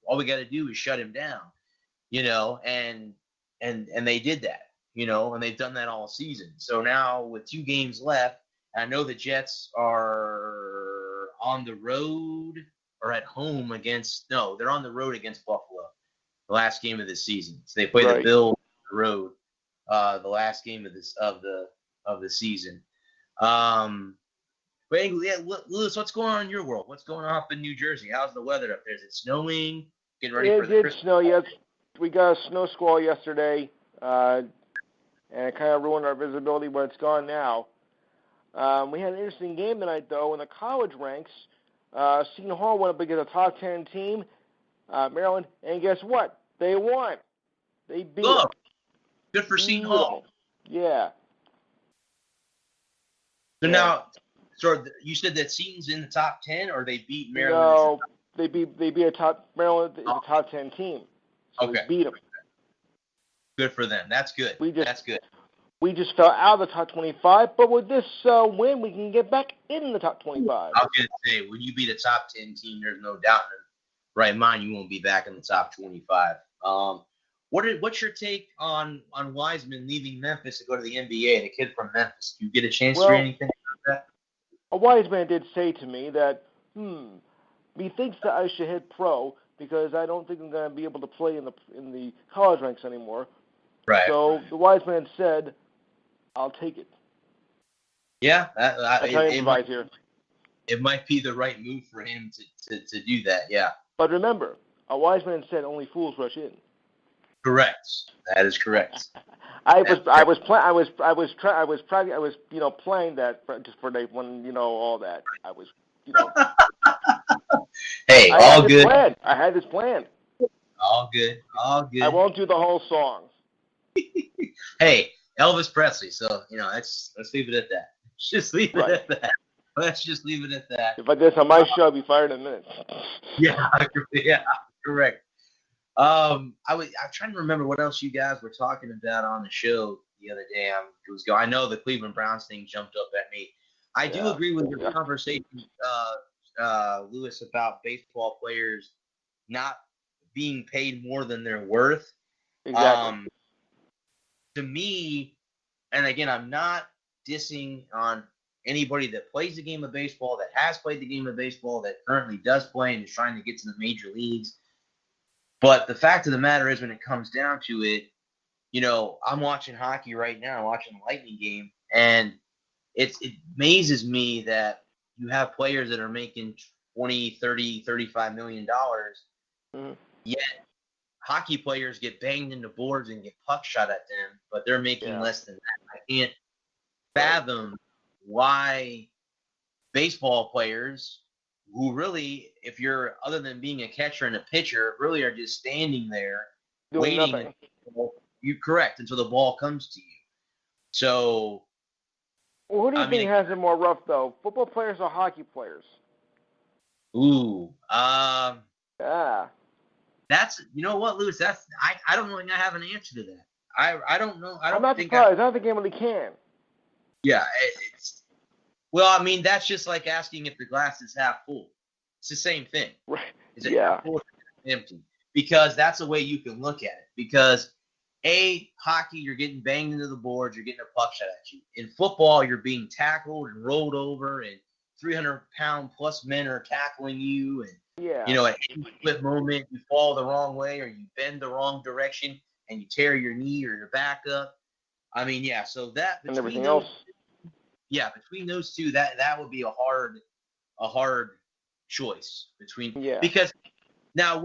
all we got to do is shut him down, and they did that, and they've done that all season. So now with 2 games left, I know the Jets are on the road or at home they're on the road against Buffalo, the last game of the season. So they play the Bills on the road, the last game of the season. But anyway, yeah, Lewis, what's going on in your world? What's going on up in New Jersey? How's the weather up there? Is it snowing? Getting ready for the It did Christmas? snow. Yes, we got a snow squall yesterday, and it kind of ruined our visibility, but it's gone now. We had an interesting game tonight, though, in the college ranks. Seton Hall went up against a top 10 team, Maryland, and guess what? They won. They beat them. Good for Seton Hall. Yeah. So now, you said that Seton's in the top 10, or they beat Maryland? No, they beat Maryland is a top 10 team. So Okay. they beat them. Good for them. That's good. That's good. We just fell out of the top 25, but with this win, we can get back in the top 25. I was going to say, when you beat a top 10 team, there's no doubt in your right mind you won't be back in the top 25. What's your take on Wiseman leaving Memphis to go to the NBA, the kid from Memphis? Do you get a chance to read anything about that? A wise man did say to me that, he thinks that I should hit pro because I don't think I'm going to be able to play in the college ranks anymore. Right. So the wise man said, I'll take it. Yeah, it might be the right move for him to do that. Yeah. But remember, a wise man said only fools rush in. Correct. That is correct. I was playing that just for when all that. I was Hey, all good. I had this plan. All good. I won't do the whole song. Hey, Elvis Presley. So let's leave it at that. Just leave it at that. Let's just leave it at that. If I did this on my show, I'd be fired in a minute. Yeah, correct. I'm trying to remember what else you guys were talking about on the show the other day. I know the Cleveland Browns thing jumped up at me. I do agree with your conversation, Lewis, about baseball players not being paid more than they're worth. Exactly. To me, and again, I'm not dissing on anybody that plays the game of baseball, that has played the game of baseball, that currently does play and is trying to get to the major leagues. But the fact of the matter is, when it comes down to it, I'm watching hockey right now, watching the Lightning game, and it amazes me that you have players that are making $20, $30, $35 million, yet hockey players get banged into boards and get puck shot at them, but they're making less than that. I can't fathom why baseball players who really, if you're other than being a catcher and a pitcher, really are just standing there waiting. You're correct until the ball comes to you. So, who do you think has it more rough though? Football players or hockey players? Yeah. That's what, Lewis. I don't really have an answer to that. I don't know. I'm not surprised. I don't think anybody can. Yeah, that's just like asking if the glass is half full. It's the same thing. Right. Is it half full or empty? Because that's the way you can look at it. Because hockey, you're getting banged into the boards, you're getting a puck shot at you. In football, you're being tackled and rolled over, and 300-pound plus men are tackling you, and at any split moment, you fall the wrong way or you bend the wrong direction and you tear your knee or your back up. So that and everything else. Yeah, between those two, that would be a hard choice between. Yeah. Because now,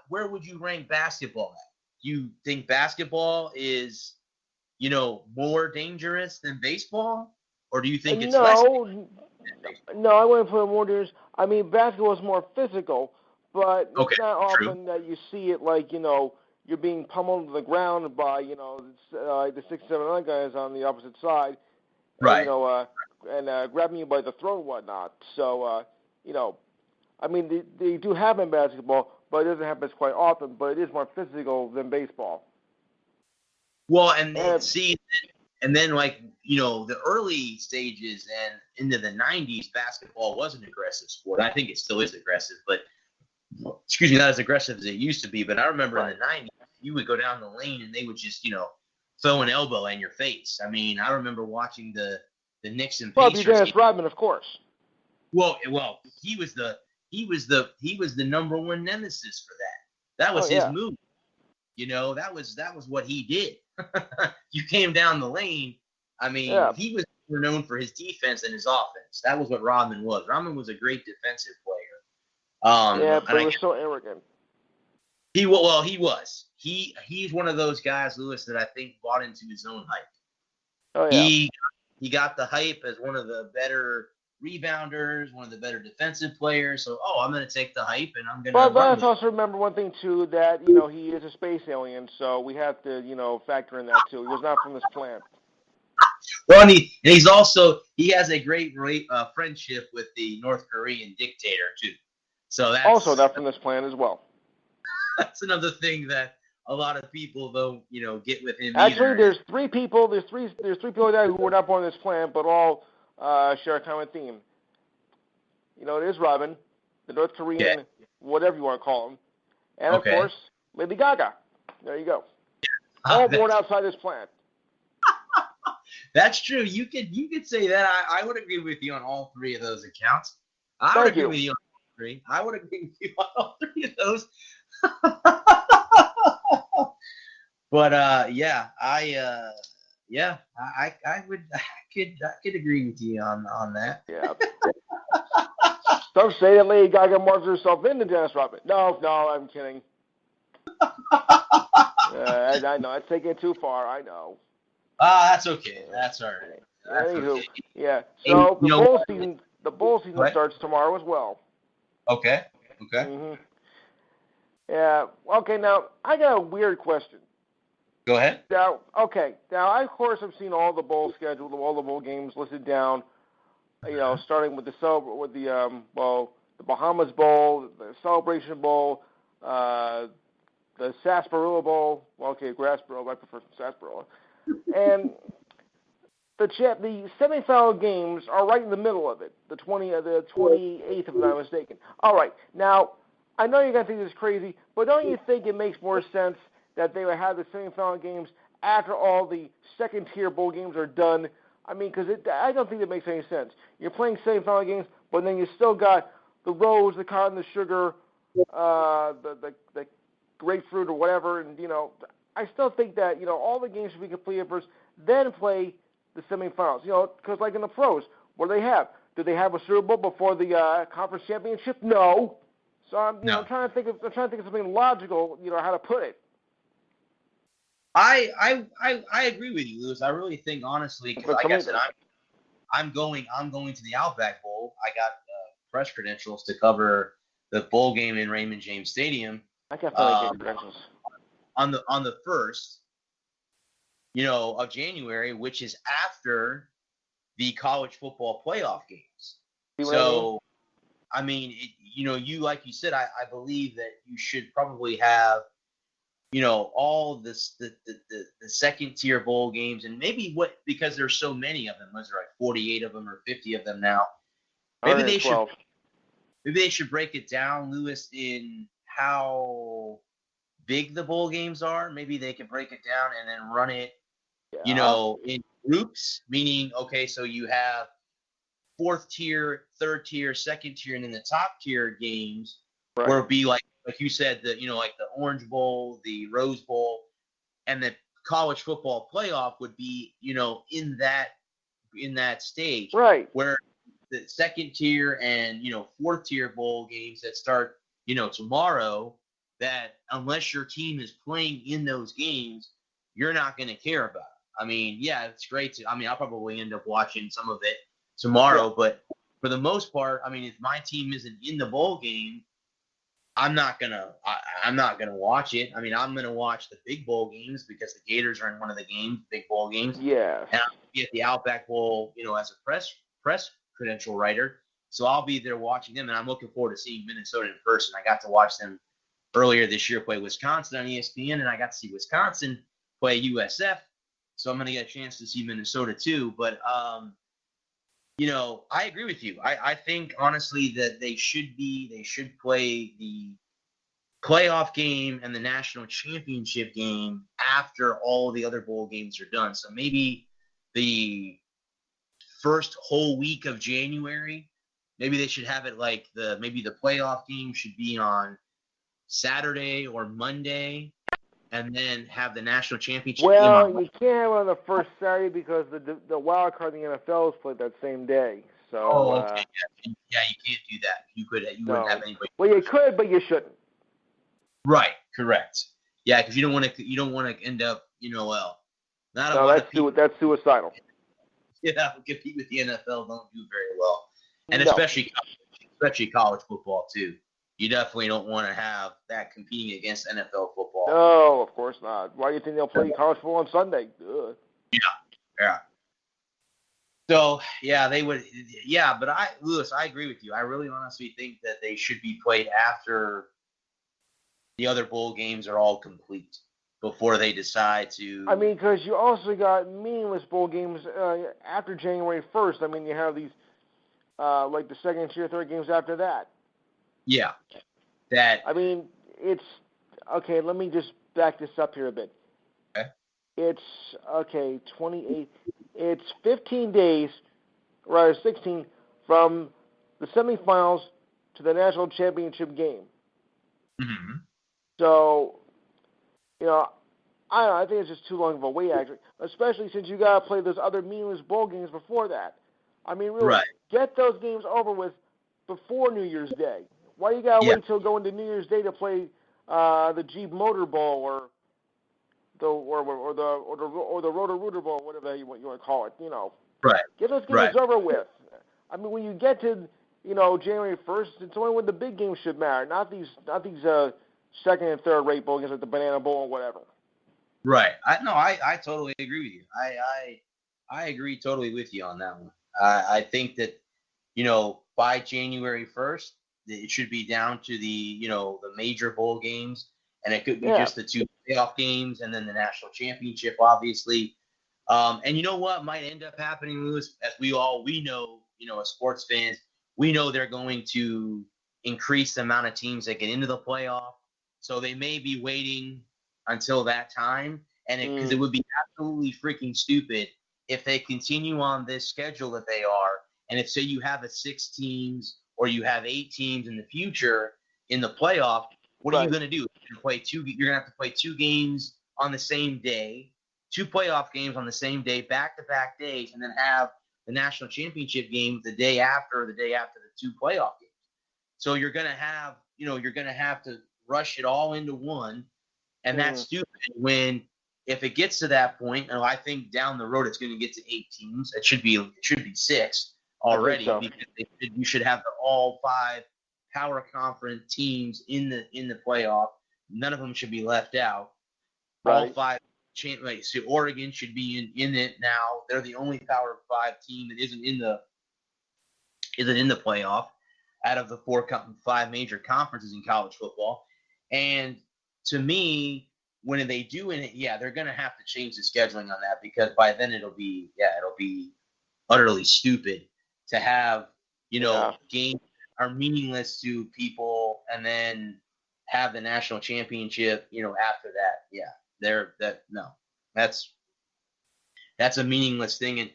where would you rank basketball at? Do you think basketball is, more dangerous than baseball, or do you think it's less? No, I wouldn't put it more dangerous. Basketball is more physical, but it's not often that you see it like, you're being pummeled to the ground by, the 6, 7 other guys on the opposite side. Right. And grabbing you by the throat and whatnot. So, they do happen in basketball, but it doesn't happen quite often, but it is more physical than baseball. Well, and then the early stages and into the 90s, basketball was an aggressive sport. I think it still is aggressive, but excuse me, not as aggressive as it used to be. But I remember Right. in the 90s, you would go down the lane and they would just, throw an elbow in your face. I mean, I remember watching the Knicks and Well, be Pacers Dennis game. Rodman, of course. Well, he was the number one nemesis for that. That was his move. That was what he did. You came down the lane. I mean, he was known for his defense and his offense. That was what Rodman was. Rodman was a great defensive player. But he was so arrogant. He was. He's one of those guys, Lewis, that I think bought into his own hype. Oh yeah. He got the hype as one of the better rebounders, one of the better defensive players. So, I'm going to take the hype and I'm going to. But let's also remember one thing too, that he is a space alien, so we have to factor in that too. He was not from this planet. Well, and he has a great friendship with the North Korean dictator too. So that's also not from this planet as well. That's another thing that a lot of people don't, get with him. Actually, either. there's three people. There's three people there who were not born on this planet, but all share a common theme. It is Robin, the North Korean, whatever you want to call him, and of course Lady Gaga. There you go. All born outside this planet. That's true. You could say that. I would agree with you on all three of those accounts. I would agree with you on all three. I would agree with you on all three of those. But I could agree with you on that. Yeah. Some say that Lady Gaga marks herself into Dennis Rodman. No, I'm kidding. I know it's taking it too far. I know. That's okay. That's all right. Anywho, okay. Yeah. So the bowl season starts tomorrow as well. Okay. Mm-hmm. Yeah. Okay. Now I got a weird question. Go ahead. Now, I of course have seen all the bowl schedule, all the bowl games listed down. Starting with the Bahamas Bowl, the Celebration Bowl, the Sarsaparilla Bowl. Well, okay, Grassboro. I prefer Sarsaparilla. And the semifinal games are right in the middle of it. The 28th, if I'm not mistaken. All right. Now, I know you're gonna think this is crazy, but don't you think it makes more sense that they would have the semifinal games after all the second-tier bowl games are done? I mean, because I don't think it makes any sense. You're playing semifinal games, but then you still got the rose, the cotton, the sugar, the grapefruit or whatever, and I still think that all the games should be completed first, then play the semifinals. Because like in the pros, what do they have? Do they have a Super Bowl before the conference championship? No. So I'm trying to think of something logical, how to put it. I agree with you, Lewis. I really think, honestly, because like I said, I'm going to the Outback Bowl. I got press credentials to cover the bowl game in Raymond James Stadium. I got credentials on the 1st, of January, which is after the college football playoff games. So, I mean, you like you said, I believe that you should probably have. All this the second tier bowl games, and maybe because there's so many of them, was there like 48 of them or 50 of them now? Maybe they should break it down, Lewis, in how big the bowl games are. Maybe they can break it down and then run it, in groups. Meaning, okay, so you have 4th tier, 3rd tier, 2nd tier, and then the top tier games where it'd be like you said, like the Orange Bowl, the Rose Bowl, and the college football playoff would be, in that stage, right? Where the 2nd tier and 4th tier bowl games that start, tomorrow, that unless your team is playing in those games, you're not going to care about it. I mean, yeah, it's great I'll probably end up watching some of it tomorrow, but for the most part, I mean, if my team isn't in the bowl game, I'm not gonna watch it. I mean, I'm gonna watch the big bowl games because the Gators are in one of the big bowl games. Yeah. And I'll be at the Outback Bowl, as a press credential writer. So I'll be there watching them, and I'm looking forward to seeing Minnesota in person. I got to watch them earlier this year play Wisconsin on ESPN, and I got to see Wisconsin play USF. So I'm gonna get a chance to see Minnesota too. But I agree with you. I think honestly that they should play the playoff game and the national championship game after all the other bowl games are done. So maybe the first whole week of January, maybe they should have it like maybe the playoff game should be on Saturday or Monday, and then have the national championship game Well, on. you can't have it on the first Saturday because the wild card in the NFL is played that same day. So. Oh, okay. Yeah, you can't do that. You wouldn't have anybody. Well, you could, but you shouldn't. Right. Correct. Yeah, because you don't want to end up, not a lot of people. That's suicidal. Compete with the NFL don't do very well, and No. especially college football too. You definitely don't want to have that competing against NFL football. No, of course not. Why do you think they'll play college football on Sunday? Ugh. Yeah. So they would. Yeah, but Lewis, I agree with you. I really honestly think that they should be played after the other bowl games are all complete, before they decide to. I mean, because you also got meaningless bowl games after January 1st. I mean, you have these like the second tier, third games after that. Yeah. That. I mean, it's okay. Let me just back this up here a bit. Okay. It's 28. It's 15 days, rather 16, from the semifinals to the national championship game. Mm-hmm. So, I don't know. I think it's just too long of a wait, actually, especially since you got to play those other meaningless bowl games before that. I mean, really, right. Get those games over with before New Year's Day. Why you got to wait till going to New Year's Day to play the Jeep Motor Bowl or the Roto-Rooter Bowl, whatever you want to call it? Right. Get those games over with. I mean, when you get to January 1st, it's only when the big games should matter, not these second and third rate bowl games like the Banana Bowl or whatever. Right. I totally agree with you. I agree totally with you on that one. I think that by January 1st, it should be down to the the major bowl games, and it could be just the two playoff games and then the national championship, obviously. And you know what might end up happening, Lewis, as we know, as sports fans, we know they're going to increase the amount of teams that get into the playoff. So they may be waiting until that time, and because it would be absolutely freaking stupid if they continue on this schedule that they are, and if say you have a 6 teams or you have 8 teams in the future in the playoff, what are you going to do? You're going to have to play 2 games on the same day, 2 playoff games on the same day, back-to-back days, and then have the national championship game the day after the 2 playoff games. So you're going to have, you're going to have to rush it all into one, and that's stupid. If it gets to that point, and I think down the road it's going to get to 8 teams. It should be 6 already, because you should have all 5 power conference teams in the playoff. None of them should be left out. All 5. So Oregon should be in it now. They're the only Power 5 team that isn't in the playoff out of the 5 major conferences in college football. And to me, when they do in it, they're going to have to change the scheduling on that, because by then it'll be utterly stupid to have games that are meaningless to people and then have the national championship after that. That's a meaningless thing. And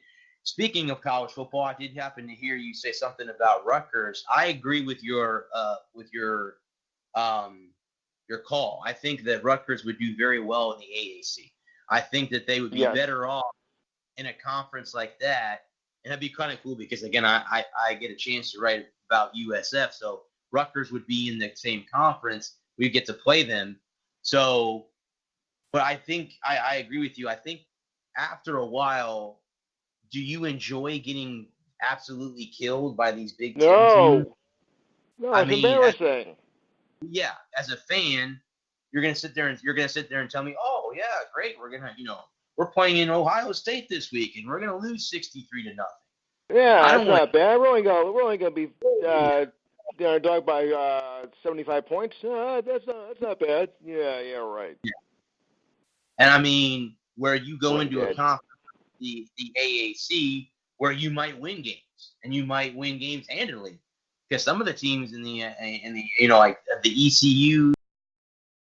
speaking of college football, I did happen to hear you say something about Rutgers. I agree with your call. I think that Rutgers would do very well in the AAC. I think that they would be better off in a conference like that. And that'd be kind of cool because, again, I get a chance to write about USF. So Rutgers would be in the same conference. We'd get to play them. So, but I think I agree with you. I think after a while, do you enjoy getting absolutely killed by these Big Ten teams? No, it's embarrassing. As a fan, you're gonna sit there and tell me, oh yeah, great, we're playing in Ohio State this week and we're gonna lose 63-0. Yeah, that's not bad. We're only gonna be dogged by 75 points. That's not bad. Yeah, right. Yeah. And I mean, where you go into a conference, the AAC, where you might win games and you might win games handily. Because some of the teams in the like the ECU